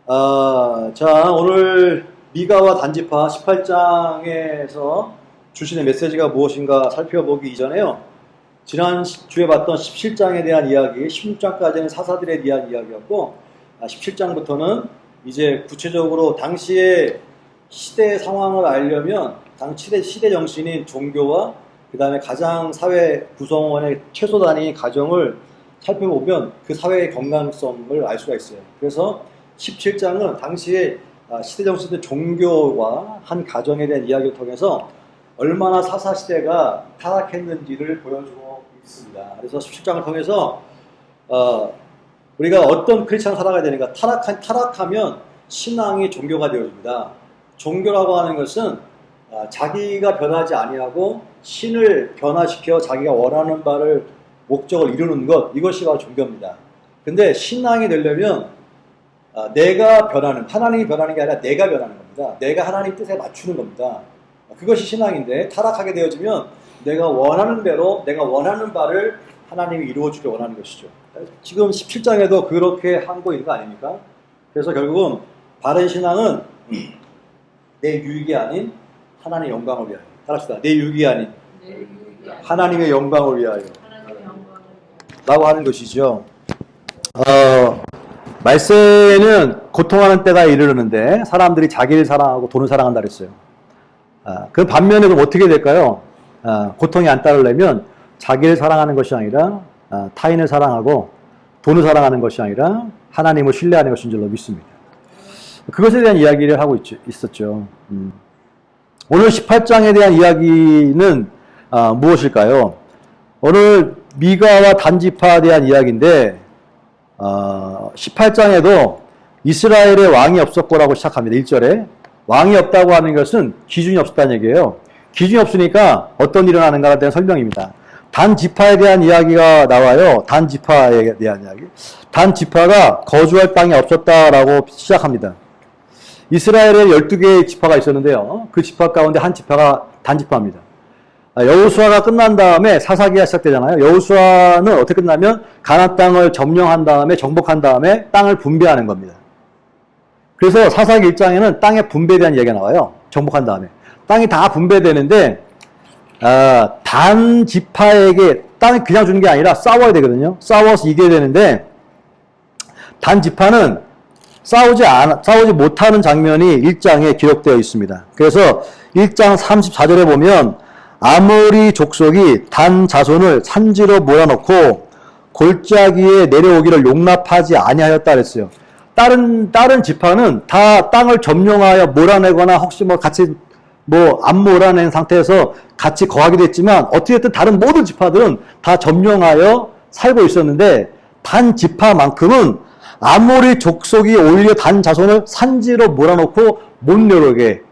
자, 오늘 미가와 단지파 18장에서 주신의 메시지가 무엇인가 살펴보기 이전에요. 지난 주에 봤던 17장에 대한 이야기, 16장까지는 사사들에 대한 이야기였고, 17장부터는 이제 구체적으로 당시의 시대 상황을 알려면 시대 정신인 종교와 그 다음에 가장 사회 구성원의 최소 단위 가정을 살펴보면 그 사회의 건강성을 알 수가 있어요. 그래서 17장은 당시의 시대 정신의 종교와 한 가정에 대한 이야기를 통해서 얼마나 사사시대가 타락했는지를 보여주고 있습니다. 그래서 17장을 통해서 우리가 어떤 크리스찬 살아가야 되는가, 타락하면 신앙이 종교가 되어집니다. 종교라고 하는 것은 자기가 변하지 아니하고 신을 변화시켜 자기가 원하는 바를 목적을 이루는 것, 이것이 바로 종교입니다. 근데 신앙이 되려면 내가 변하는, 하나님이 변하는 게 아니라 내가 변하는 겁니다. 내가 하나님 뜻에 맞추는 겁니다. 그것이 신앙인데, 타락하게 되어지면 내가 원하는 대로 내가 원하는 바를 하나님이 이루어주길 원하는 것이죠. 지금 17장에도 그렇게 하고 있는 거 아닙니까? 그래서 결국은 바른 신앙은 내 유익이 아닌 하나님의 영광을 위하여. 따라합시다. 내 유익이 아닌 하나님의 영광을 위하여 라고 하는 것이죠. 말세에는 고통하는 때가 이르는데 사람들이 자기를 사랑하고 돈을 사랑한다 그랬어요. 그 반면에 그럼 어떻게 될까요? 고통이 안 따르려면 자기를 사랑하는 것이 아니라 타인을 사랑하고 돈을 사랑하는 것이 아니라 하나님을 신뢰하는 것인 줄로 믿습니다. 그것에 대한 이야기를 하고 있었죠. 오늘 18장에 대한 이야기는 무엇일까요? 오늘 미가와 단지파에 대한 이야기인데 18장에도 이스라엘의 왕이 없었고라고 시작합니다. 1절에 왕이 없다고 하는 것은 기준이 없었다는 얘기예요. 기준이 없으니까 어떤 일이 일어나는가에 대한 설명입니다. 단지파에 대한 이야기가 나와요. 단지파에 대한 이야기. 단지파가 거주할 땅이 없었다라고 시작합니다. 이스라엘에 12개의 지파가 있었는데요. 그 지파 가운데 한 지파가 단지파입니다. 여호수아가 끝난 다음에 사사기가 시작되잖아요. 여호수아는 어떻게 끝나면 가나안 땅을 점령한 다음에 정복한 다음에 땅을 분배하는 겁니다. 그래서 사사기 1장에는 땅의 분배에 대한 이야기가 나와요. 정복한 다음에. 땅이 다 분배되는데 단 지파에게 땅을 그냥 주는 게 아니라 싸워야 되거든요. 싸워서 이겨야 되는데 단 지파는 싸우지 못하는 장면이 1장에 기록되어 있습니다. 그래서 1장 34절에 보면 아모리 족속이 단 자손을 산지로 몰아넣고 골짜기에 내려오기를 용납하지 아니하였다 그랬어요. 다른 지파는 다 땅을 점령하여 몰아내거나 혹시 같이 안 몰아낸 상태에서 같이 거하기도 했지만 어떻게든 다른 모든 지파들은 다 점령하여 살고 있었는데 단 지파만큼은 아모리 족속이 오히려 단 자손을 산지로 몰아넣고 못 내려오게.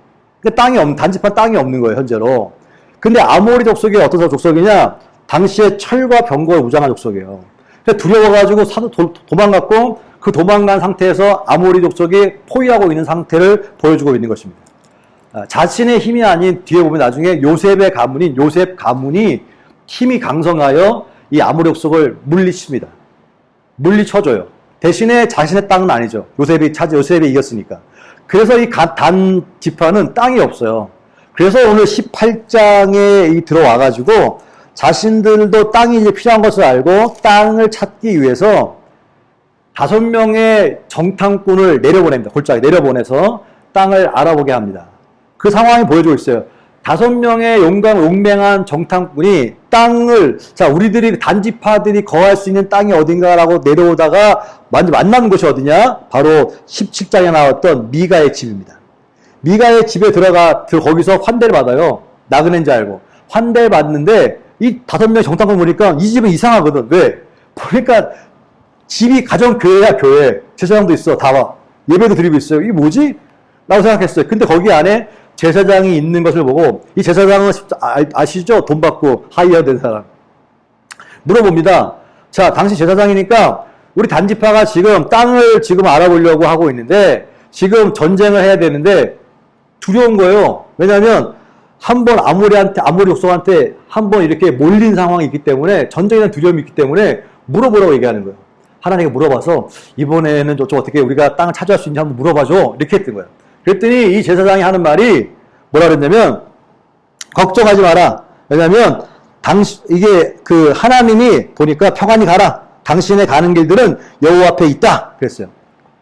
단지파 땅이 없는 거예요, 현재로. 근데 아모리 족속이 어떤 족속이냐? 당시에 철과 병거를 무장한 족속이에요. 그래서 두려워가지고 도망갔고 그 도망간 상태에서 아모리 족속이 포위하고 있는 상태를 보여주고 있는 것입니다. 자신의 힘이 아닌 뒤에 보면 나중에 요셉의 가문인 요셉 가문이 힘이 강성하여 이 아모리 족속을 물리칩니다. 물리쳐줘요. 대신에 자신의 땅은 아니죠. 요셉이 이겼으니까. 그래서 이 단 지파는 땅이 없어요. 그래서 오늘 18장에 들어와가지고 자신들도 땅이 이제 필요한 것을 알고 땅을 찾기 위해서 5명의 정탐꾼을 내려보냅니다. 골짜기 내려보내서 땅을 알아보게 합니다. 그 상황이 보여주고 있어요. 5명의 용맹한 정탐꾼이 땅을, 우리들이 단지파들이 거할 수 있는 땅이 어딘가라고 내려오다가 만나는 곳이 어디냐? 바로 17장에 나왔던 미가의 집입니다. 미가의 집에 거기서 환대를 받아요. 나그네인지 알고. 환대를 받는데, 이 5명의 정탐꾼 보니까 이 집은 이상하거든. 왜? 보니까 집이 가정교회야, 교회. 제사장도 있어. 다 와. 예배도 드리고 있어요. 이게 뭐지? 라고 생각했어요. 근데 거기 안에 제사장이 있는 것을 보고, 이 제사장은 아시죠? 돈 받고 하이어 된 사람. 물어봅니다. 자, 당시 제사장이니까 우리 단지파가 지금 땅을 지금 알아보려고 하고 있는데, 지금 전쟁을 해야 되는데, 두려운 거예요. 왜냐하면 한번 아모리 족속한테 한번 이렇게 몰린 상황이 있기 때문에 전쟁에 대한 두려움이 있기 때문에 물어보라고 얘기하는 거예요. 하나님께 물어봐서 이번에는 좀 어떻게 우리가 땅을 차지할 수 있는지 한번 물어봐줘. 이렇게 했던 거예요. 그랬더니 이 제사장이 하는 말이 뭐라 그랬냐면 걱정하지 마라. 왜냐하면 이게 그 하나님이 보니까 평안히 가라. 당신의 가는 길들은 여호와 앞에 있다. 그랬어요.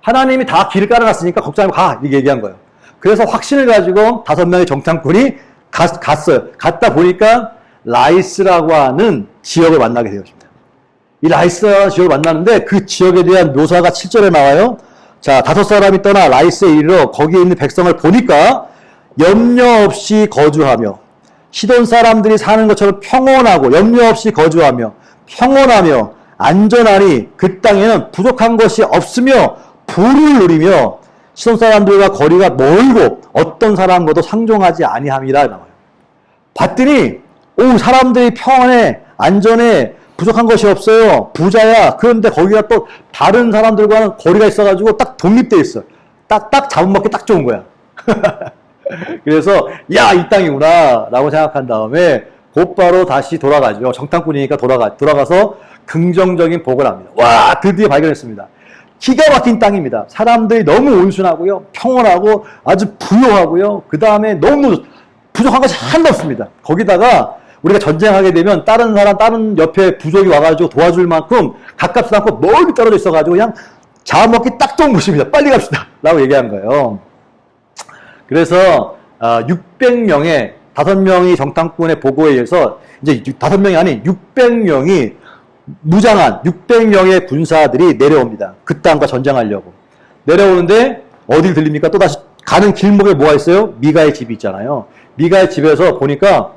하나님이 다 길을 깔아놨으니까 걱정하지 마. 가. 이렇게 얘기한 거예요. 그래서 확신을 가지고 5명의 정탐꾼이 갔어요. 갔다 보니까 라이스라고 하는 지역을 만나게 되었습니다. 이 라이스라는 지역을 만나는데 그 지역에 대한 묘사가 7절에 나와요. 자, 5사람이 떠나 라이스에 이르러 거기에 있는 백성을 보니까 염려 없이 거주하며 시돈 사람들이 사는 것처럼 평온하고 염려 없이 거주하며 평온하며 안전하니 그 땅에는 부족한 것이 없으며 부를 누리며 시돈 사람들과 거리가 멀고 어떤 사람과도 상종하지 아니함이라 나와요. 봤더니 사람들이 평안해 안전해 부족한 것이 없어요. 부자야. 그런데 거기가 또 다른 사람들과는 거리가 있어가지고 딱 독립돼 있어. 딱 잡아먹기 딱 좋은 거야. 그래서 야, 이 땅이구나 라고 생각한 다음에 곧바로 다시 돌아가죠. 정탐꾼이니까 돌아가서 긍정적인 복을 합니다. 와, 드디어 발견했습니다. 기가 막힌 땅입니다. 사람들이 너무 온순하고요. 평온하고 아주 부유하고요. 그 다음에 너무 부족한 것이 하나도 없습니다. 거기다가 우리가 전쟁하게 되면 다른 옆에 부족이 와가지고 도와줄 만큼 가깝지 않고 멀리 떨어져 있어가지고 그냥 잡아먹기 딱 좋은 곳입니다. 빨리 갑시다. 라고 얘기한 거예요. 그래서 600명의 5명이 정탐꾼의 보고에 의해서 이제 5명이 아닌 600명이 무장한 600명의 군사들이 내려옵니다. 그 땅과 전쟁하려고. 내려오는데 어딜 들립니까? 또다시 가는 길목에 뭐가 있어요? 미가의 집이 있잖아요. 미가의 집에서 보니까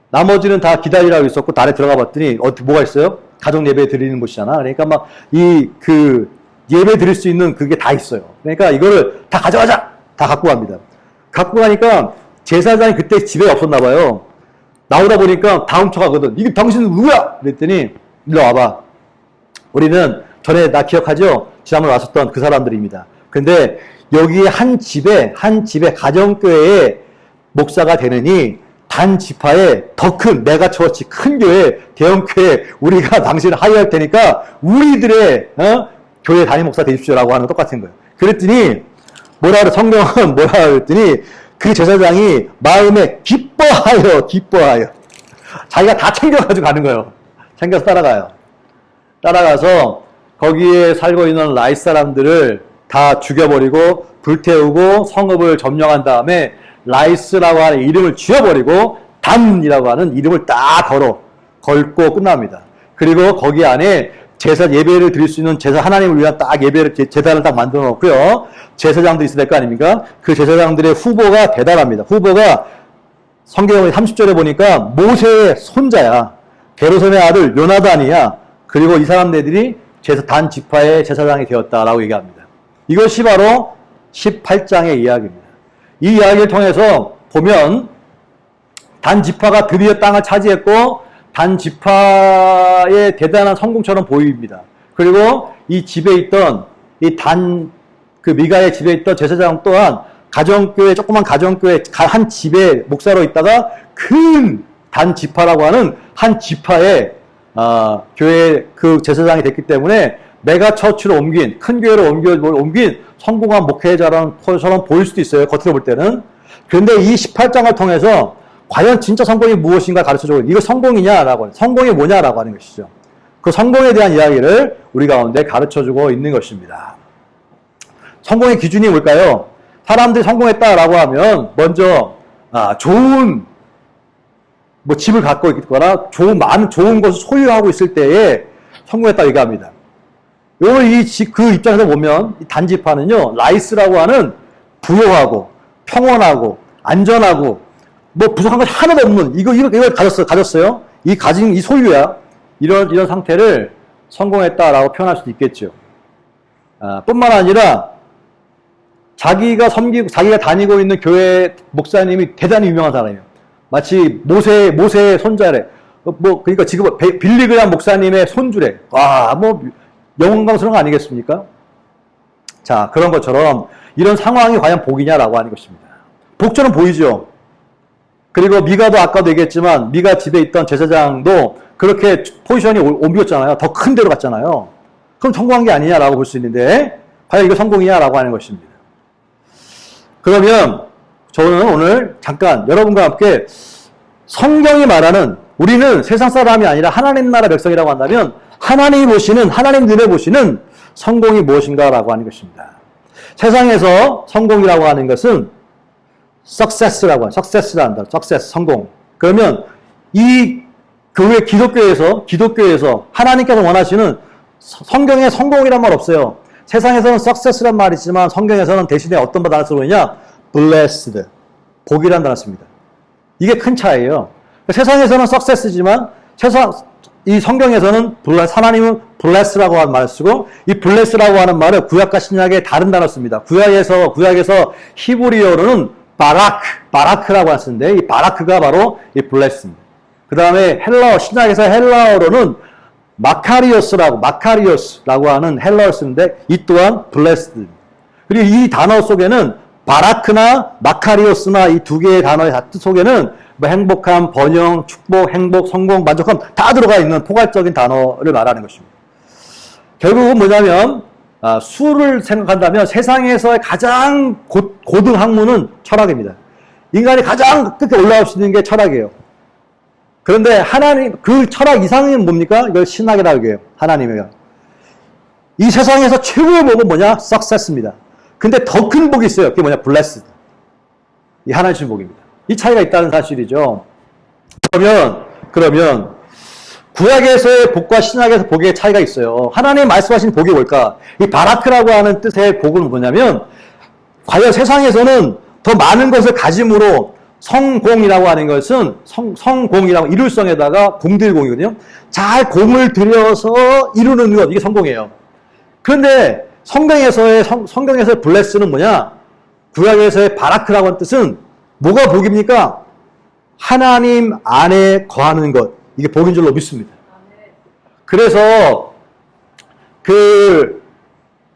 나머지는 다 기다리라고 있었고 안에 들어가 봤더니 뭐가 있어요? 가정 예배 드리는 곳이잖아. 그러니까 막 예배 드릴 수 있는 그게 다 있어요. 그러니까 이거를 다 가져가자. 다 갖고 갑니다. 갖고 가니까 제사장이 그때 집에 없었나 봐요. 나오다 보니까 다 훔쳐가거든. 이게 당신은 누구야? 그랬더니 일로 와봐. 우리는 전에 나 기억하죠? 지난번에 왔었던 그 사람들입니다. 근데 여기 한 집에 가정교회의 목사가 되느니 단 지파에 더 큰 메가처치 큰 교회 대형교회 우리가 당신을 하여할 테니까 우리들의 교회 담임 목사 되십시오라고 하는 거 똑같은 거예요. 그랬더니 성경은 뭐라 그랬더니 그 제사장이 마음에 기뻐하여 자기가 다 챙겨가지고 가는 거예요. 챙겨서 따라가서 거기에 살고 있는 라이스 사람들을 다 죽여버리고 불태우고 성읍을 점령한 다음에 라이스라고 하는 이름을 지어버리고 단이라고 하는 이름을 딱 걸고 끝납니다. 그리고 거기 안에 제사 예배를 드릴 수 있는 하나님을 위한 딱 제단을 딱 만들어 놓고요. 제사장도 있어야 될 거 아닙니까? 그 제사장들의 후보가 대단합니다. 후보가 성경 30절에 보니까 모세의 손자야. 게르솜의 아들 요나단이야. 그리고 이 사람들이 단 지파의 제사장이 되었다라고 얘기합니다. 이것이 바로 18장의 이야기입니다. 이 이야기를 통해서 보면 단 지파가 드디어 땅을 차지했고 단 지파의 대단한 성공처럼 보입니다. 그리고 이 집에 있던 미가의 집에 있던 제사장 또한 조그만 가정교회 한 집에 목사로 있다가 큰 단 지파라고 하는 한 지파의 교회 그 제사장이 됐기 때문에 메가처치로 큰 교회로 옮긴 성공한 목회자처럼 보일 수도 있어요. 겉으로 볼 때는. 그런데 이 18장을 통해서 과연 진짜 성공이 무엇인가 가르쳐주고 이거 성공이 뭐냐라고 하는 것이죠. 그 성공에 대한 이야기를 우리 가운데 가르쳐주고 있는 것입니다. 성공의 기준이 뭘까요? 사람들이 성공했다라고 하면 먼저 좋은 집을 갖고 있거나 좋은 것을 소유하고 있을 때에 성공했다 얘기합니다. 그 입장에서 보면 단지파는요 라이스라고 하는 부유하고 평온하고 안전하고 부족한 것이 하나도 없는 이걸 가졌어요. 이 소유야. 이런 상태를 성공했다라고 표현할 수도 있겠죠. 뿐만 아니라 자기가 다니고 있는 교회 목사님이 대단히 유명한 사람이에요. 마치 모세의 손자래. 그러니까 지금 빌리그람 목사님의 손주래. 영광스러운 거 아니겠습니까? 자, 그런 것처럼 이런 상황이 과연 복이냐라고 하는 것입니다. 복처럼 보이죠. 그리고 미가도 아까도 얘기했지만 미가 집에 있던 제사장도 그렇게 포지션이 옮겼잖아요. 더 큰 데로 갔잖아요. 그럼 성공한 게 아니냐라고 볼 수 있는데 과연 이거 성공이냐라고 하는 것입니다. 그러면 저는 오늘 잠깐 여러분과 함께 성경이 말하는 우리는 세상 사람이 아니라 하나님 나라 백성이라고 한다면 하나님이 보시는, 하나님 눈에 보시는 성공이 무엇인가라고 하는 것입니다. 세상에서 성공이라고 하는 것은 success라고 하는, success라 한다. success, 성공. 그러면 이 교회 기독교에서 하나님께서 원하시는 성경에 성공이란 말 없어요. 세상에서는 success란 말이 있지만 성경에서는 대신에 어떤 단어를 쓰느냐? blessed, 복이라는 단어를 씁니다. 이게 큰 차이예요. 세상에서는 success지만 이 성경에서는 하나님은 bless라고 하는 말을 쓰고 이 bless라고 하는 말을 구약과 신약에 다른 단어를 씁니다. 구약에서 히브리어로는 바라크라고 쓰는데 이 바라크가 바로 이 bless입니다. 그 다음에 신약에서 헬라어로는 마카리오스라고 하는 헬라어를 쓰는데 이 또한 blessed. 그리고 이 단어 속에는 바라크나 마카리오스나 이 두 개의 단어의 뜻 속에는 뭐 행복함, 번영, 축복, 행복, 성공, 만족함 다 들어가 있는 포괄적인 단어를 말하는 것입니다. 결국은 뭐냐면 수를 생각한다면 세상에서의 가장 고등 학문은 철학입니다. 인간이 가장 끝에 올라올 수 있는 게 철학이에요. 그런데 하나님, 그 철학 이상은 뭡니까? 이걸 신학이라고 해요. 하나님이에요. 이 세상에서 최고의 복은 뭐냐? success입니다. 근데 더 큰 복이 있어요. 그게 뭐냐? blessed. 이 하나님 주신 복입니다. 이 차이가 있다는 사실이죠. 그러면 구약에서의 복과 신약에서 복의 차이가 있어요. 하나님 말씀하신 복이 뭘까? 이 바라크라고 하는 뜻의 복은 뭐냐면 과연 세상에서는 더 많은 것을 가짐으로 성공이라고 하는 것은 성공이라고 이룰성에다가 공들공이거든요. 잘 공을 들여서 이루는 것, 이게 성공이에요. 그런데 성경에서의 블레스는 뭐냐? 구약에서의 바라크라고 하는 뜻은 뭐가 복입니까? 하나님 안에 거하는 것. 이게 복인 줄로 믿습니다. 그래서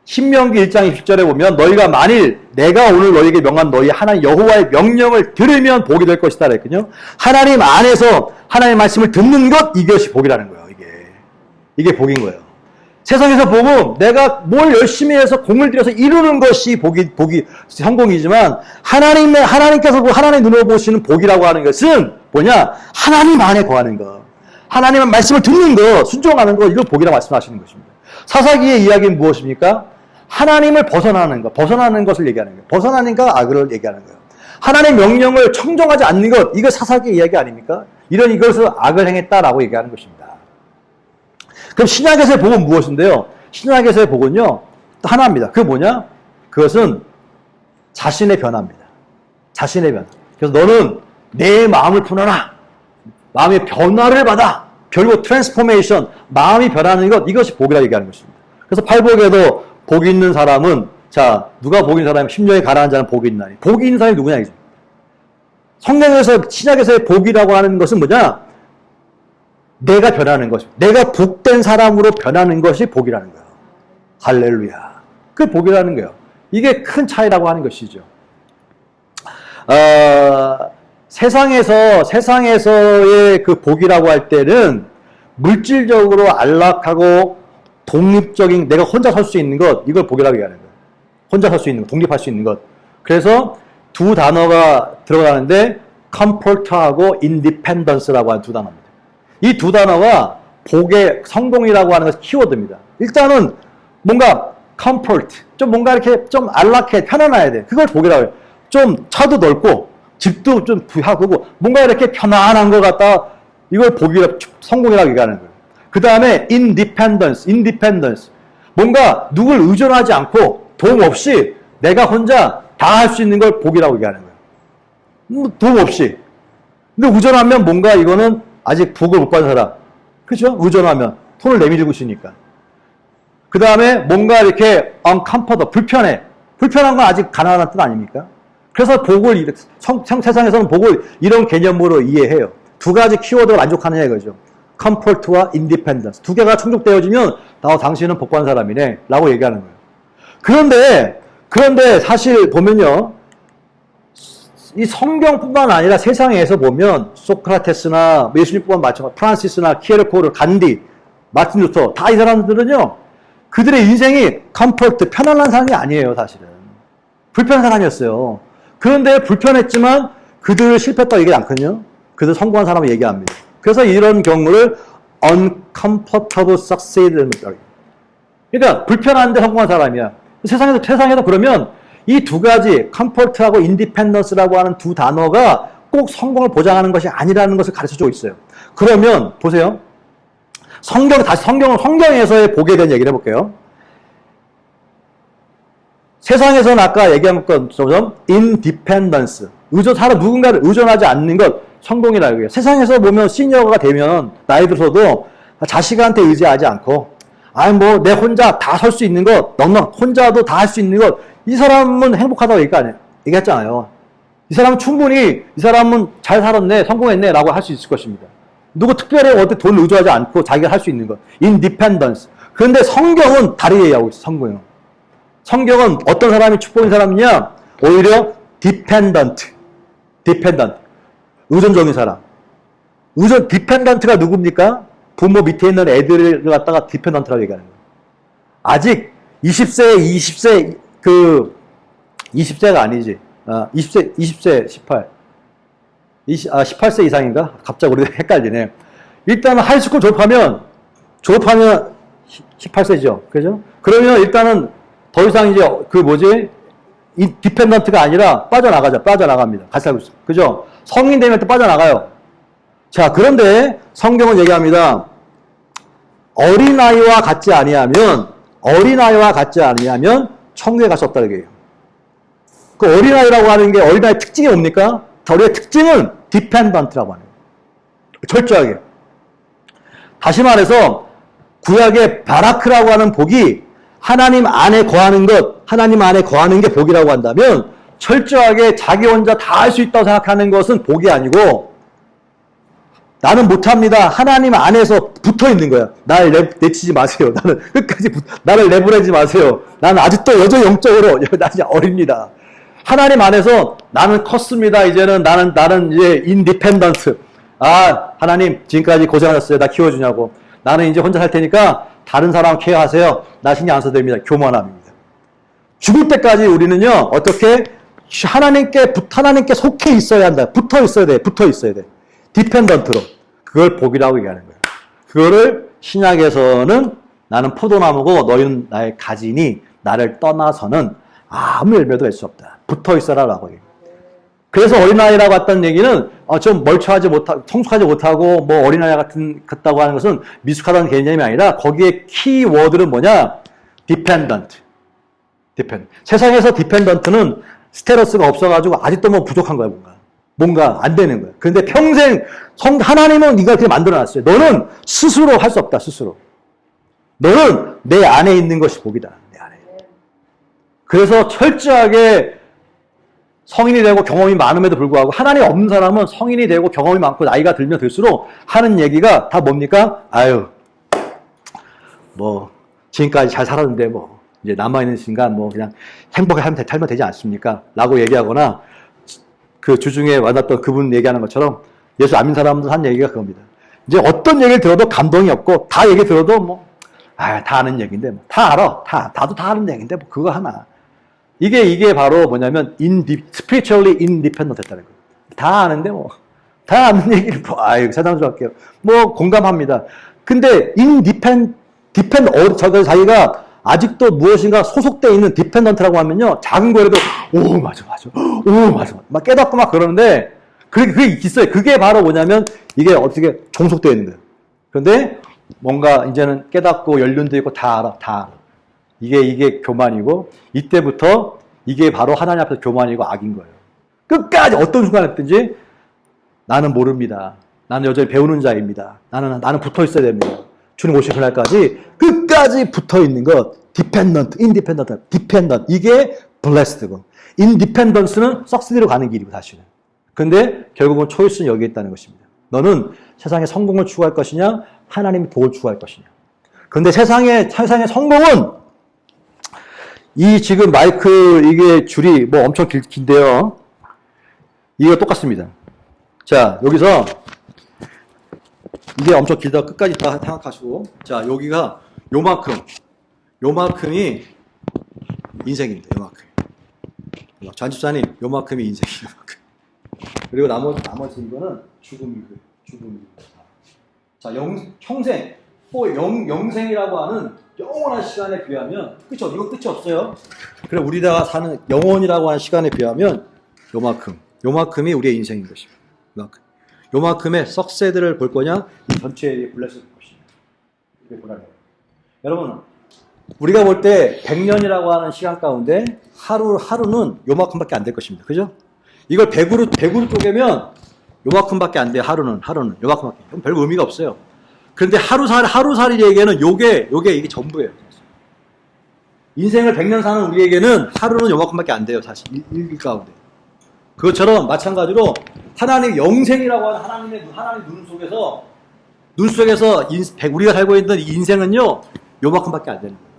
신명기 1장 20절에 보면 너희가 만일 내가 오늘 너희에게 명한 너희 하나님 여호와의 명령을 들으면 복이 될 것이다 그랬거든요. 하나님 안에서 하나님의 말씀을 듣는 것, 이것이 복이라는 거예요. 이게 복인 거예요. 세상에서 복은 내가 뭘 열심히 해서 공을 들여서 이루는 것이 복이 성공이지만 하나님께서 하나님 눈으로 보시는 복이라고 하는 것은 뭐냐? 하나님 안에 거하는 것. 하나님의 말씀을 듣는 것, 순종하는 것, 이걸 복이라고 말씀하시는 것입니다. 사사기의 이야기는 무엇입니까? 하나님을 벗어나는 것을 얘기하는 거예요. 벗어나니까 악을 얘기하는 거예요. 하나님의 명령을 청정하지 않는 것, 이거 사사기의 이야기 아닙니까? 이것을 악을 행했다라고 얘기하는 것입니다. 그럼 신약에서의 복은 무엇인데요? 신약에서의 복은요, 또 하나입니다. 그게 뭐냐? 그것은 자신의 변화입니다. 자신의 변화. 그래서 너는 내 마음을 풀어라. 마음의 변화를 받아. 결국 트랜스포메이션, 마음이 변하는 것, 이것이 복이라고 얘기하는 것입니다. 그래서 팔복에도 복이 있는 사람은, 자, 누가 복이 있는 사람이 심령이 가라앉은 자는 복이 있나니. 복이 있는 사람이 누구냐, 이죠. 성경에서, 신약에서의 복이라고 하는 것은 뭐냐? 내가 변하는 것, 내가 복된 사람으로 변하는 것이 복이라는 거예요. 할렐루야. 그게 복이라는 거예요. 이게 큰 차이라고 하는 것이죠. 세상에서의 그 복이라고 할 때는 물질적으로 안락하고 독립적인, 내가 혼자 살 수 있는 것, 이걸 복이라고 얘기하는 거예요. 혼자 살 수 있는 것, 독립할 수 있는 것. 그래서 두 단어가 들어가는데 comfort하고 independence라고 하는 두 단어입니다. 이 두 단어가 복의 성공이라고 하는 것이 키워드입니다. 일단은 뭔가 comfort, 좀 뭔가 이렇게 좀 안락해, 편안해야 돼. 그걸 복이라고 해요. 좀 차도 넓고 집도 좀 부하고 뭔가 이렇게 편안한 것 같다. 이걸 성공이라고 얘기하는 거예요. 그 다음에 independence. 뭔가 누굴 의존하지 않고 도움 없이 내가 혼자 다 할 수 있는 걸 복이라고 얘기하는 거예요. 도움 없이. 근데 의존하면 뭔가 이거는 아직 복을 못 받은 사람. 그렇죠? 의존하면 손을 내밀고 있으니까. 그 다음에 뭔가 이렇게 uncomfortable, 불편해. 불편한 건 아직 가난한 뜻 아닙니까? 그래서 복을, 세상에서는 복을 이런 개념으로 이해해요. 두 가지 키워드가 만족하느냐 이거죠. comfort와 independence. 두 개가 충족되어지면 당신은 복받은 사람이네 라고 얘기하는 거예요. 그런데 사실 보면요, 이 성경뿐만 아니라 세상에서 보면 소크라테스나 예수님뿐만 마찬가지, 프란시스나 키에르코르, 간디, 마틴 루터, 다 이 사람들은요, 그들의 인생이 컴포트, 편안한 사람이 아니에요, 사실은. 불편한 사람이었어요. 그런데 불편했지만 그들 실패했다고 얘기하지 않거든요. 그들 성공한 사람을 얘기합니다. 그래서 이런 경우를 uncomfortable succeed. 그러니까 불편한데 성공한 사람이야. 세상에서 그러면 이 두 가지 comfort하고 independence라고 하는 두 단어가 꼭 성공을 보장하는 것이 아니라는 것을 가르쳐주고 있어요. 그러면 보세요. 성경에서의 복에 대한 얘기를 해볼게요. 세상에서는 아까 얘기한 것처럼 independence, 누군가를 의존하지 않는 것, 성공이라고 해요. 세상에서 보면 시니어가 되면 나이 들어서도 자식한테 의지하지 않고, 내 혼자 다 설 수 있는 것, 너는 혼자도 다 할 수 있는 것, 이 사람은 행복하다고 얘기했잖아요. 이 사람은 잘 살았네, 성공했네, 라고 할 수 있을 것입니다. 누구 특별히 어디 돈을 의존하지 않고 자기가 할 수 있는 것. independence. 그런데 성경은 다르게 얘기하고 있어요, 성경은 어떤 사람이 축복인 사람이냐? 오히려 dependent. 의존적인 사람. dependent가 누굽니까? 부모 밑에 있는 애들을 갖다가 dependent라고 얘기하는 거예요. 아직 20세가 아니지. 18세 이상인가? 갑자기 우리가 헷갈리네. 일단은 하이스쿨 졸업하면 18세죠. 그죠? 그러면 일단은 더 이상 이제 이 디펜던트가 아니라 빠져나갑니다. 같이 살고 있습니다. 그죠? 성인 되면 또 빠져나가요. 자, 그런데 성경은 얘기합니다. 어린아이와 같지 아니하면 천국에 갈 수 없다 얘기해요. 그 어린아이라고 하는 게 어린아이 특징이 뭡니까? 어린아이 특징은 디펜던트라고 하는 거예요. 철저하게. 다시 말해서 구약의 바라크라고 하는 복이 하나님 안에 거하는 게 복이라고 한다면 철저하게 자기 혼자 다 할 수 있다고 생각하는 것은 복이 아니고 나는 못합니다. 하나님 안에서 붙어 있는 거야. 나를 내치지 마세요. 나는 끝까지 나를 내보내지 마세요. 나는 아직도 여전히 영적으로 나 이제 어립니다. 하나님 안에서 나는 컸습니다. 이제는 나는 이제 인디펜던트. 하나님 지금까지 고생하셨어요. 나 키워주냐고. 나는 이제 혼자 살 테니까 다른 사람 케어하세요. 나 신경 안 써도 됩니다. 교만함입니다. 죽을 때까지 우리는요, 어떻게 하나님께 속해 있어야 한다. 붙어 있어야 돼. 디펜던트로. 그걸 복이라고 얘기하는 거예요. 그거를 신약에서는 나는 포도나무고 너희는 나의 가지니 나를 떠나서는 아무 열매도 낼 수 없다. 붙어 있어라라고 얘기해요. 그래서 어린아이라고 했던 얘기는 좀 성숙하지 못하고 뭐 어린아이 같다고 하는 것은 미숙하다는 개념이 아니라 거기에 키워드는 뭐냐? 디펜던트. 세상에서 디펜던트는 스테러스가 없어가지고 아직도 뭐 부족한 거야, 뭔가 안 되는 거야. 그런데 평생 하나님은 네가 그렇게 만들어놨어요. 너는 스스로 할 수 없다, 스스로. 너는 내 안에 있는 것이 복이다, 내 안에. 그래서 철저하게 성인이 되고 경험이 많음에도 불구하고 하나님 없는 사람은 성인이 되고 경험이 많고 나이가 들면 들수록 하는 얘기가 다 뭡니까? 지금까지 잘 살았는데 이제 남아있는 순간 그냥 행복하게 살면 되지 않습니까? 라고 얘기하거나 그 주중에 만났던 그분 얘기하는 것처럼 예수 안 믿는 사람들 한 얘기가 그겁니다. 이제 어떤 얘기를 들어도 감동이 없고 다 얘기 들어도 다 아는 얘기인데 다 알아. 나도 다 아는 얘기인데 그거 하나. 이게 바로 뭐냐면 spiritually independent 했다는 거예요. 다 아는데 다 아는 얘기를 세상스럽게 공감합니다. 근데 자기가 아직도 무엇인가 소속되어 있는 디펜던트라고 하면요, 작은 거라도 맞아 막 깨닫고 막 그러는데 그게 있어요. 그게 바로 뭐냐면 이게 어떻게 종속되어 있는 거예요. 그런데 뭔가 이제는 깨닫고 연륜도 있고 다 알아. 이게 교만이고 이때부터 이게 바로 하나님 앞에서 교만이고 악인 거예요. 끝까지 어떤 순간이든지 나는 모릅니다. 나는 여전히 배우는 자입니다. 나는 붙어 있어야 됩니다. 주님 오실 그날까지 끝까지 붙어 있는 것, dependent. 이게 blessed고, independence는 succeed로 가는 길이고 사실은. 근데 결국은 초이스는 여기에 있다는 것입니다. 너는 세상의 성공을 추구할 것이냐, 하나님의 복을 추구할 것이냐. 근데 세상의 성공은 이 지금 마이크 이게 줄이 엄청 긴데요. 이거 똑같습니다. 자, 여기서 이게 엄청 길다 끝까지 다 생각하시고, 자, 여기가 요만큼 요만큼이 인생입니다. 요만큼. 전집사님, 요만큼이 인생이에요. 요만큼. 그리고 나머지 이거는 죽음이고요. 죽음입니다. 자, 형생, 또 영생이라고 하는 영원한 시간에 비하면, 그쵸? 이거 끝이 없어요. 그래, 우리가 사는 영원이라고 하는 시간에 비하면 요만큼이 우리의 인생인 것입니다. 요만큼의 석세들을 볼 거냐? 이 전체의 블레스를 볼 것입니다. 이게 보라는 거예요. 여러분, 우리가 볼 때 100년이라고 하는 시간 가운데 하루는 요만큼밖에 안 될 것입니다. 그죠? 이걸 100으로 쪼개면 요만큼밖에 안 돼요. 하루는 요만큼밖에. 그럼 별 의미가 없어요. 그런데 하루살이에게는 이게 전부예요. 인생을 100년 사는 우리에게는 하루는 요만큼밖에 안 돼요. 사실 일 가운데. 그것처럼 마찬가지로 하나님 영생이라고 하는 하나님 눈 속에서 우리가 살고 있는 이 인생은요 요만큼밖에 안 되는 거예요.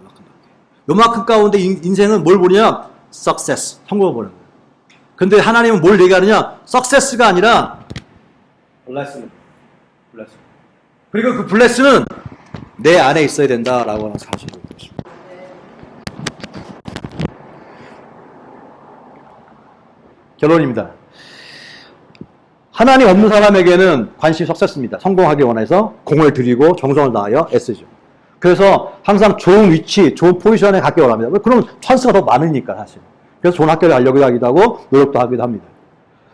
요만큼 가운데 인생은 뭘 보냐? success, 성공을 보는 거예요. 근데 하나님은 뭘 얘기하느냐? success가 아니라 blessing. 그리고 그 bless는 내 안에 있어야 된다라고 하는 사실을 보십니다. 결론입니다. 하나님 없는 사람에게는 관심이 success입니다. 성공하기 원해서 공을 들이고 정성을 다하여 애쓰죠. 그래서 항상 좋은 위치, 좋은 포지션에 갖기 원합니다. 그럼 찬스가 더 많으니까 사실. 그래서 좋은 학교를 가려고 하기도 하고 노력도 하기도 합니다.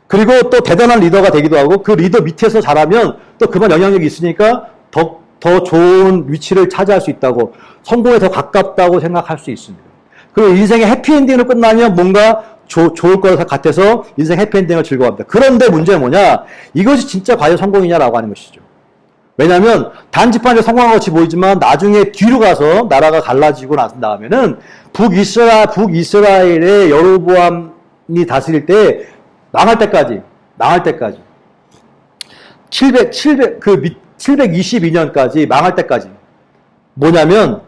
그리고 또 대단한 리더가 되기도 하고 그 리더 밑에서 잘하면 또 그만 영향력이 있으니까 더 좋은 위치를 차지할 수 있다고 성공에 더 가깝다고 생각할 수 있습니다. 그리고 인생의 해피엔딩으로 끝나면 뭔가 좋을 것 같아서 인생 해피엔딩을 즐거워합니다. 그런데 문제는 뭐냐? 이것이 진짜 과연 성공이냐라고 하는 것이죠. 왜냐하면 단지판에 성공한 것 같이 보이지만 나중에 뒤로 가서 나라가 갈라지고 난 다음에는 북이스라엘의 여로보암이 다스릴 때 망할 때까지 722년까지 망할 때까지 뭐냐면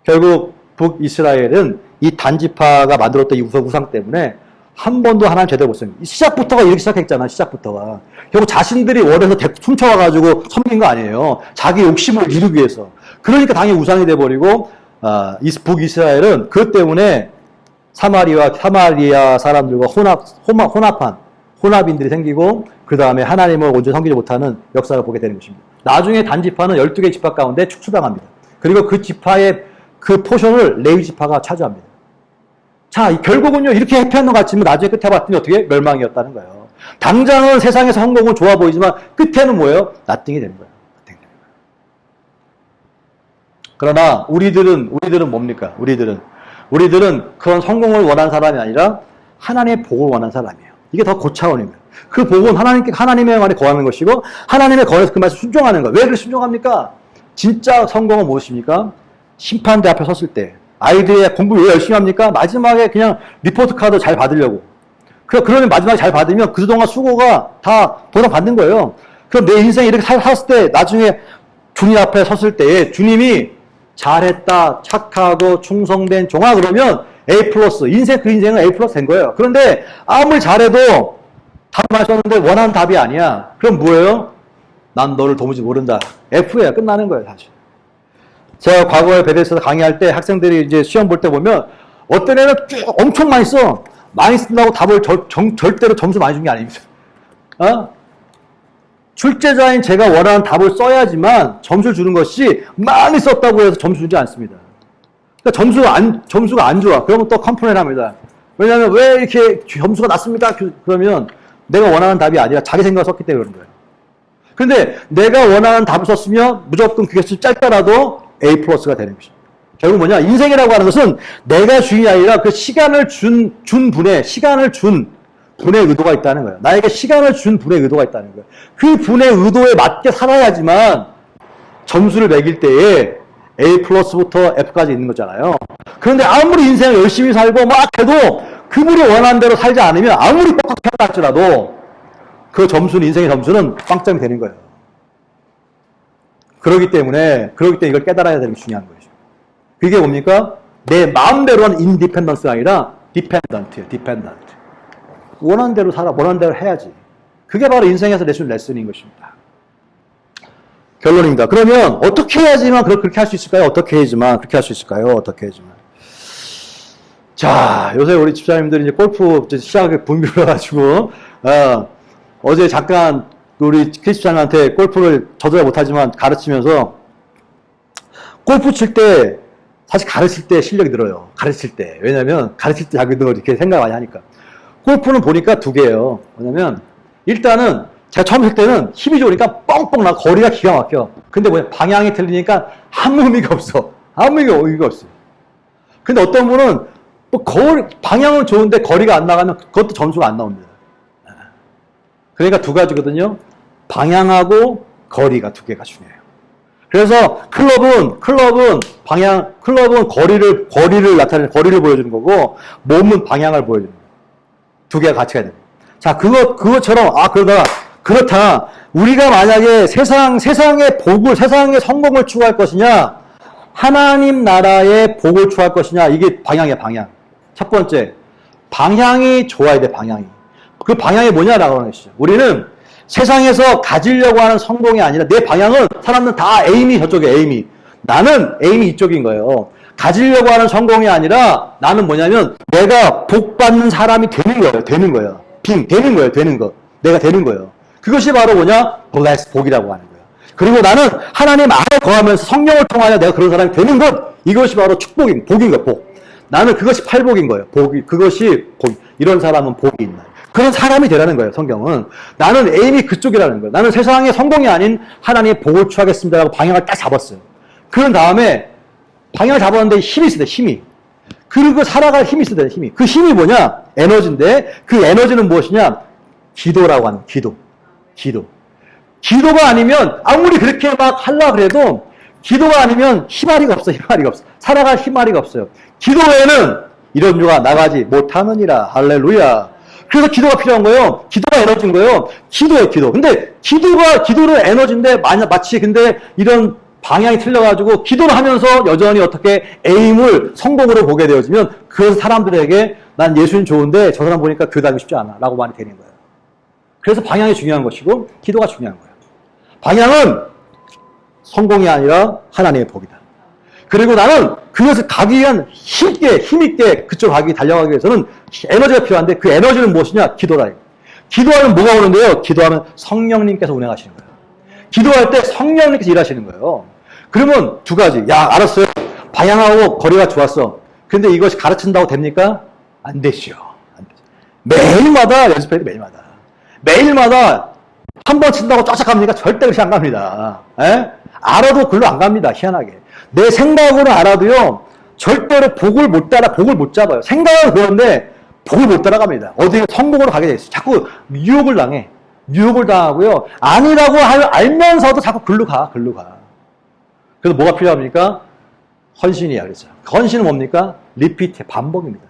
결국 북이스라엘은 이 단지파가 만들었던 이 우상 때문에 한 번도 하나님 제대로 못 섬깁니다. 시작부터가 이렇게 시작했잖아. 시작부터가. 결국 자신들이 원해서 훔쳐와가지고 섬긴 거 아니에요. 자기 욕심을 이루기 위해서. 그러니까 당연히 우상이 돼버리고 북이스라엘은 그것 때문에 사마리아 사람들과 혼합인들이 생기고 그 다음에 하나님을 온전히 섬기지 못하는 역사를 보게 되는 것입니다. 나중에 단지파는 12개 지파 가운데 축소당합니다. 그리고 그 지파의 그 포션을 레위 지파가 차지합니다. 자, 결국은요, 이렇게 해피한 것 같지만 나중에 끝에 봤더니 어떻게? 멸망이었다는 거예요. 당장은 세상에서 성공은 좋아 보이지만 끝에는 뭐예요? 나띵이 되는 거예요. 그러나 우리들은 뭡니까? 우리들은 그런 성공을 원하는 사람이 아니라 하나님의 복을 원하는 사람이에요. 이게 더 고차원인 거예요. 그 복은 하나님의 말에 거하는 것이고 하나님의 거에서 그 말씀 순종하는 거예요. 왜 그렇게 순종합니까? 진짜 성공은 무엇입니까? 심판대 앞에 섰을 때 아이들의 공부 왜 열심히 합니까? 마지막에 그냥 리포트 카드 잘 받으려고. 그러면 마지막에 잘 받으면 그동안 수고가 다 보상받는 거예요. 그럼 내 인생이 이렇게 살았을 때 나중에 주님 앞에 섰을 때에 주님이 잘했다, 착하고 충성된 종아 그러면 A+, 그 인생은 A+ 된 거예요. 그런데 아무리 잘해도 답 맞췄는데 원하는 답이 아니야. 그럼 뭐예요? 난 너를 도무지 모른다. F야. 끝나는 거예요, 사실. 제가 과거에 베데스에서 강의할 때 학생들이 이제 시험 볼 때 보면 어떤 애는 엄청 많이 써. 많이 쓴다고 답을 절대로 점수 많이 준 게 아닙니다. 출제자인 제가 원하는 답을 써야지만 점수를 주는 것이 많이 썼다고 해서 점수 주지 않습니다. 그러니까 점수가 안 좋아. 그러면 또 컴플레인 합니다. 왜냐하면 왜 이렇게 점수가 낮습니다? 그러면 내가 원하는 답이 아니라 자기 생각을 썼기 때문에 그런 거예요. 근데 내가 원하는 답을 썼으면 무조건 그게 짧더라도 A+가 되는 것입니다. 결국 뭐냐? 인생이라고 하는 것은 내가 주인이 아니라 그 시간을 준 분의 의도가 있다는 거예요. 나에게 시간을 준 분의 의도가 있다는 거예요. 그 분의 의도에 맞게 살아야지만 점수를 매길 때에 A+부터 F까지 있는 거잖아요. 그런데 아무리 인생을 열심히 살고 막 해도 그분이 원하는 대로 살지 않으면 아무리 똑같게 할지라도 그 점수는, 인생의 점수는 빵점이 되는 거예요. 그렇기 때문에 이걸 깨달아야 되는 게 중요한 거죠. 그게 뭡니까? 내 마음대로 하는 인디펜던스가 아니라 디펜던트예요. 원하는 대로 살아, 원하는 대로 해야지. 그게 바로 인생에서 내준 레슨인 것입니다. 결론입니다. 그러면 어떻게 해야지만 그렇게 할 수 있을까요? 어떻게 해야지만 그렇게 할 수 있을까요? 어떻게 해야지만. 자, 요새 우리 집사님들이 이제 골프 시작에 붐비려가지고, 어제 잠깐 우리 크리스찬한테 골프를 저도 못하지만 가르치면서 골프 칠 때 사실 가르칠 때 실력이 늘어요. 가르칠 때. 왜냐면 가르칠 때 자기도 이렇게 생각 많이 하니까. 골프는 보니까 두 개예요. 뭐냐면 일단은 제가 처음 칠 때는 힘이 좋으니까 뻥뻥 나 거리가 기가 막혀. 근데 뭐냐 방향이 틀리니까 아무 의미가 없어. 아무 의미가 없어요. 근데 어떤 분은 뭐 방향은 좋은데 거리가 안 나가면 그것도 점수가 안 나옵니다. 그러니까 두 가지거든요. 방향하고 거리가 두 개가 중요해요. 그래서 클럽은 거리를 나타내는 거리를 보여주는 거고 몸은 방향을 보여주는 거예요. 두 개가 같이 가야 됩니다. 자, 그것처럼 그렇다. 우리가 만약에 세상의 복을, 세상의 성공을 추구할 것이냐, 하나님 나라의 복을 추구할 것이냐, 이게 방향이야, 방향. 첫 번째, 방향이 좋아야 돼, 방향이. 그 방향이 뭐냐라고 하는 것이죠. 우리는 세상에서 가지려고 하는 성공이 아니라 내 방향은 사람들은 다 에임이 저쪽에 에임이. 나는 에임이 이쪽인 거예요. 가지려고 하는 성공이 아니라 나는 뭐냐면 내가 복 받는 사람이 되는 거예요. 되는 거예요. 되는 거예요. 되는 거. 내가 되는 거예요. 그것이 바로 뭐냐? 복이라고 하는 거예요. 그리고 나는 하나님 안에 거하면서 성령을 통하여 내가 그런 사람이 되는 것. 이것이 바로 복인 거예요. 복. 나는 그것이 팔복인 거예요. 그것이 복. 이런 사람은 복이 있나. 그런 사람이 되라는 거예요, 성경은. 나는 에임이 그쪽이라는 거예요. 나는 세상의 성공이 아닌 하나님의 복을 취하겠습니다라고 방향을 딱 잡았어요. 그런 다음에 방향을 잡았는데 힘이 있어야 돼, 힘이. 그리고 살아갈 힘이 있어야 돼, 힘이. 그 힘이 뭐냐? 에너지인데 그 에너지는 무엇이냐? 기도라고 하는 기도. 기도가 아니면 아무리 그렇게 막 하려고 그래도 기도가 아니면 힘아리가 없어. 살아갈 힘아리가 없어요. 기도 외에는 이런 유가 나가지 못하느니라. 할렐루야. 그래서 기도가 필요한 거예요. 기도가 에너지인 거예요. 기도예요, 기도. 근데 기도는 에너지인데, 마치 근데 이런 방향이 틀려가지고 기도를 하면서 여전히 어떻게 에임을 성공으로 보게 되어지면 그 사람들에게 난 예수님 좋은데 저 사람 보니까 교회 다니고 싶지 않아. 라고 말이 되는 거예요. 그래서 방향이 중요한 것이고 기도가 중요한 거예요. 방향은 성공이 아니라 하나님의 복이다. 그리고 나는 그것을 가기 위한 힘있게 그쪽으로 달려가기 위해서는 에너지가 필요한데 그 에너지는 무엇이냐? 기도라. 기도하면 뭐가 오는데요? 기도하면 성령님께서 운행하시는 거예요. 기도할 때 성령님께서 일하시는 거예요. 그러면 두 가지. 야, 알았어요. 방향하고 거리가 좋았어. 근데 이것이 가르친다고 됩니까? 안 되죠. 매일마다 연습해야 돼, 매일마다 한 번 친다고 쫙쫙 갑니까? 절대 그렇게 안 갑니다. 알아도 글로 안 갑니다. 희한하게. 내 생각으로 알아도요, 절대로 복을 못 잡아요. 생각은 그런데 복을 못 따라갑니다. 어디에 성공으로 가게 돼 있어요. 자꾸 유혹을 당하고요. 아니라고 알면서도 자꾸 글로 가. 그래서 뭐가 필요합니까? 헌신이야, 그래서. 헌신은 뭡니까? 리피트, 반복입니다.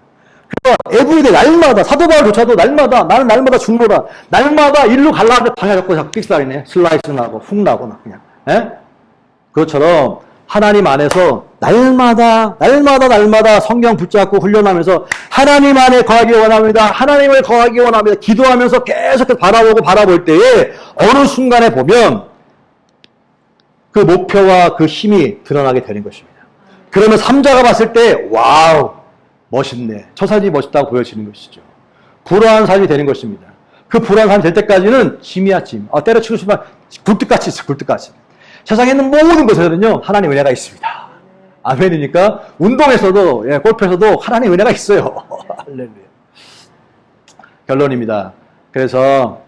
그러니까 에브리데이, 날마다, 사도바울조차도 나는 날마다 중보다, 날마다 일로 가려고 방향 잡고 자꾸 삑사리네. 슬라이스 나고, 훅 나고, 그냥. 그것처럼, 하나님 안에서 날마다 성경 붙잡고 훈련하면서 하나님 안에 거하기 원합니다. 하나님을 거하기 원합니다. 기도하면서 계속 바라볼 때에 어느 순간에 보면 그 목표와 그 힘이 드러나게 되는 것입니다. 그러면 삼자가 봤을 때 와우 멋있네. 저 사진이 멋있다고 보여지는 것이죠. 불안한 삶이 되는 것입니다. 그 불안한 삶이 될 때까지는 짐이야 짐. 때려치고 싶으면 굴뚝같이 있어. 세상에 있는 모든 것에는요, 하나님의 은혜가 있습니다. 아멘이니까, 운동에서도, 골프에서도 하나님의 은혜가 있어요. 할렐루야. 결론입니다. 그래서,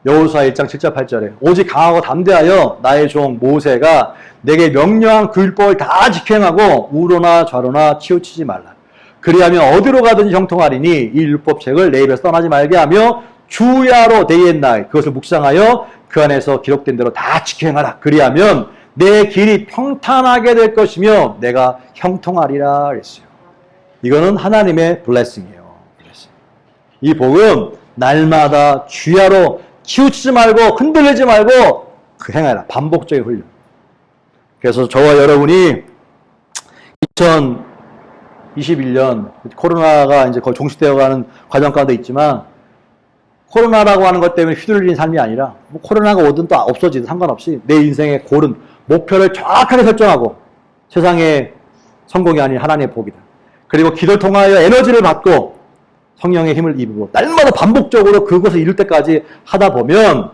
여호수아 1장 7절 8절에, 오직 강하고 담대하여 나의 종 모세가 내게 명령한 그 율법을 다 지행하고 우로나 좌로나 치우치지 말라. 그리하면 어디로 가든지 형통하리니 이 율법책을 내 입에서 떠나지 말게 하며 주야로 day and night 그것을 묵상하여 그 안에서 기록된 대로 다 지켜행하라. 그리하면 내 길이 평탄하게 될 것이며 내가 형통하리라 그랬어요. 이거는 하나님의 블레싱이에요. 이 복은 날마다 주야로 치우치지 말고 흔들리지 말고 그 행하라. 반복적인 훈련. 그래서 저와 여러분이 2021년 코로나가 이제 거의 종식되어가는 과정 가운데 있지만 코로나라고 하는 것 때문에 휘둘리는 삶이 아니라 뭐 코로나가 오든 또 없어지든 상관없이 내 인생의 골은 목표를 정확하게 설정하고 세상의 성공이 아닌 하나님의 복이다. 그리고 기도를 통하여 에너지를 받고 성령의 힘을 입고 날마다 반복적으로 그것을 이룰 때까지 하다 보면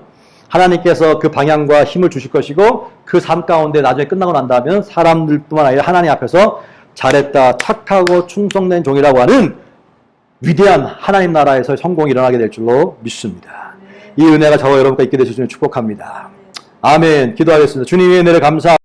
하나님께서 그 방향과 힘을 주실 것이고 그 삶 가운데 나중에 끝나고 난다면 사람들뿐만 아니라 하나님 앞에서 잘했다, 착하고 충성된 종이라고 하는 위대한 하나님 나라에서 성공이 일어나게 될 줄로 믿습니다. 이 은혜가 저와 여러분과 있게 되실 줄 축복합니다. 아멘. 기도하겠습니다. 주님의 은혜를 감사합니다.